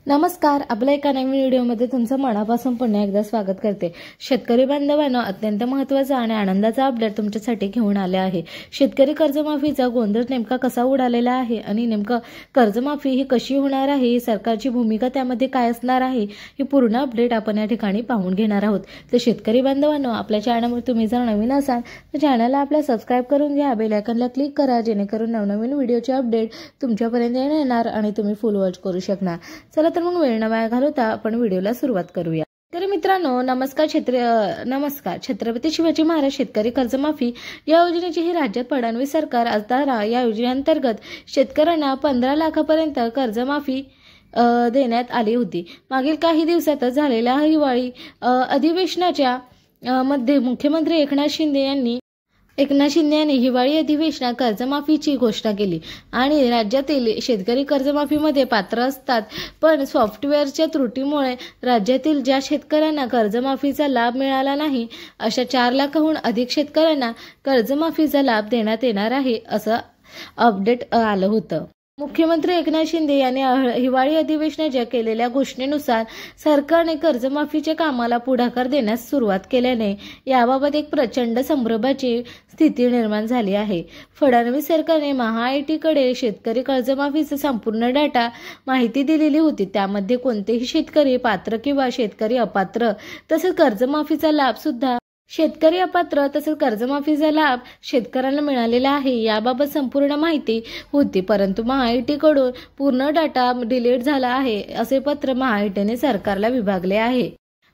नमस्कार. आपल्या एका नवीन व्हिडिओमध्ये तुमचं मनापासून पुन्हा एकदा स्वागत करते. शेतकरी बांधवांनो, अत्यंत महत्त्वाचा आणि आनंदाचा अपडेट तुमच्यासाठी घेऊन आले आहे. शेतकरी कर्जमाफीचा गोंधळ नेमका कसा उडालेला आहे आणि नेमका कर्जमाफी ही कशी होणार आहे, सरकारची भूमिका त्यामध्ये काय असणार आहे, ही पूर्ण अपडेट आपण या ठिकाणी पाहून घेणार आहोत. तर शेतकरी बांधवांनो, आपल्या चॅनलवर तुम्ही जर नवीन असाल तर चॅनलला आपल्या सबस्क्राइब करून घ्या, बेल आयकॉनला क्लिक करा, जेणेकरून नवनवीन व्हिडिओचे अपडेट तुमच्यापर्यंत येणार आणि तुम्ही फुल वॉच करू शकणार. चला तर मग वेळ न वाया घालवता आपण व्हिडिओला सुरुवात करूया. तर मित्रांनो, नमस्कार. छत्रपती शिवाजी महाराज शेतकरी कर्जमाफी या योजनेची ही राज्यात फडणवीस सरकार असताना या योजनेअंतर्गत शेतकऱ्यांना 15 लाखापर्यंत कर्जमाफी देण्यात आली होती. मागील काही दिवसातच झालेल्या हिवाळी अधिवेशनाच्या मध्ये मुख्यमंत्री एकनाथ शिंदे यांनी हिवाळी अधिवेशनात कर्जमाफीची घोषणा केली आणि राज्यातील शेतकरी कर्जमाफीमध्ये पात्र असतात, पण सॉफ्टवेअरच्या त्रुटीमुळे राज्यातील ज्या शेतकऱ्यांना कर्जमाफीचा लाभ मिळाला नाही अशा 4 लाखाहून अधिक शेतकऱ्यांना कर्जमाफीचा लाभ देण्यात येणार आहे, असं अपडेट आलं होतं. मुख्यमंत्री एकनाथ शिंदे यांनी हिवाळी अधिवेशनाच्या केलेल्या घोषणेनुसार सरकारने कर्जमाफीच्या कामाला पुढाकार देण्यास सुरुवात केल्याने याबाबत एक प्रचंड संभ्रमाची स्थिती निर्माण झाली आहे. फडणवीस सरकारने महाआयटीकडे शेतकरी कर्जमाफीचा संपूर्ण डाटा माहिती दिलेली होती. त्यामध्ये कोणतेही शेतकरी पात्र किंवा शेतकरी अपात्र तसेच कर्जमाफीचा लाभ सुद्धा शेतकरी अपात्र तसेच कर्जमाफीचा लाभ शेतकऱ्यांना मिळालेला आहे याबाबत संपूर्ण माहिती होती, परंतु महाआयटीकडून पूर्ण डाटा डिलीट झाला आहे असे पत्र महाआयटीने सरकारला विभागले आहे.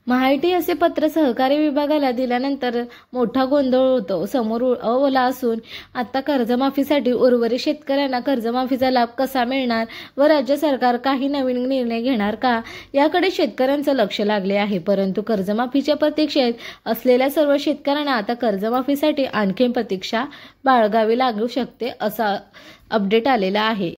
महाआयटी असे पत्र सहकारी विभागाला दिल्यानंतर मोठा गोंधळ समोर आला असून आता कर्जमाफीसाठी उर्वरित शेतकऱ्यांना कर्जमाफीचा लाभ कसा मिळणार व राज्य सरकार काही नवीन निर्णय घेणार का याकडे शेतकऱ्यांचं लक्ष लागले आहे. परंतु कर्जमाफीच्या प्रतीक्षेत असलेल्या सर्व शेतकऱ्यांना आता कर्जमाफीसाठी आणखी प्रतीक्षा बाळगावी लागू शकते, असा अपडेट आलेला आहे.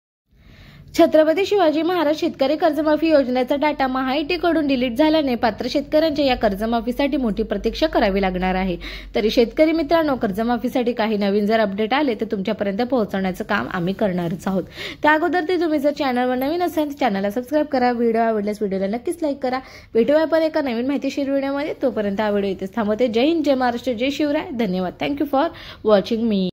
छत्रपती शिवाजी महाराज शेतकरी कर्जमाफी योजनेचा डाटा महाआयटीकडून डिलीट झाल्याने पात्र शेतकऱ्यांच्या या कर्जमाफीसाठी मोठी प्रतीक्षा करावी लागणार आहे. तरी शेतकरी मित्रांनो, कर्जमाफीसाठी काही नवीन जर अपडेट आले तर तुमच्यापर्यंत पोहोचवण्याचं काम आम्ही करणारच आहोत. त्या अगोदर ते तुम्ही जर चॅनलवर नवीन असाल तर चॅनलला सबस्क्राइब करा, व्हिडिओ आवडल्यास व्हिडिओला नक्कीच लाईक करा. भेटूया आपण एका नवीन माहितीशीर व्हिडिओमध्ये. तोपर्यंत हा व्हिडिओ इथेच थांबवते. जय हिंद, जय महाराष्ट्र, जय शिवराय. धन्यवाद. Thank you for watching me.